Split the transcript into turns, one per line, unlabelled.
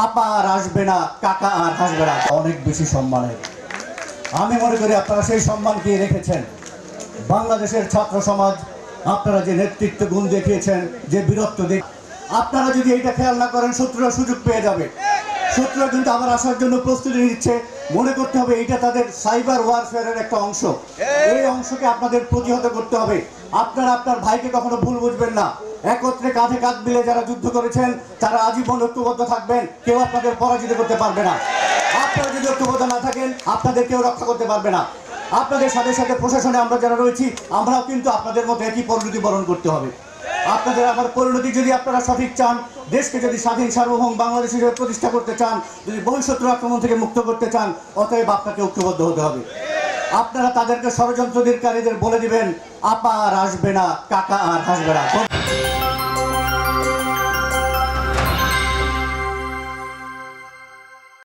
আপা আর আসবে না, কাকা আর আসবে না, অনেক বেশি সম্মানের। আমি মনে করি আপনারা সেই সম্মানকে রেখেছেন। বাংলাদেশের ছাত্র সমাজ আপনারা যে নেতৃত্ব গুণ দেখিয়েছেন, যে বীরত্ব আপনারা যদি এটা খেয়াল না করেন শত্রুরা সুযোগ পেয়ে যাবে। শত্রুরা কিন্তু আবার আসার জন্য প্রস্তুতি নিচ্ছে। মনে করতে হবে এটা তাদের সাইবার ওয়ারফেয়ারের একটা অংশ। এই অংশকে আপনাদের প্রতিহত করতে হবে। আপনারা আপনার ভাইকে কখনো ভুল বুঝবেন না। একত্রে কাঁধে কাঁধ মিলে যারা যুদ্ধ করেছেন তারা আজীবন ঐক্যবদ্ধ থাকবেন। কেউ আপনাদের পরাজিত করতে পারবে না। আপনারা যদি ঐক্যবদ্ধ না থাকেন আপনাদের কেউ রক্ষা করতে পারবে না। আপনাদের সাথে সাথে প্রশাসনে আমরা যারা রয়েছি আমরাও কিন্তু আপনাদের মতো একই পরিণতি বরণ করতে হবে। আপনাদের আমার পরিণতি যদি আপনারা সঠিক চান, দেশকে যদি স্বাধীন সার্বভৌম বাংলাদেশ হিসেবে প্রতিষ্ঠা করতে চান, যদি বহিঃশত্রু আক্রমণ থেকে মুক্ত করতে চান, অতএব আপনাকে ঐক্যবদ্ধ হতে হবে। আপনারা তাদেরকে ষড়যন্ত্রকারীদের বলে দিবেন আপা আর আসবে না, কাকা আর আসবে না।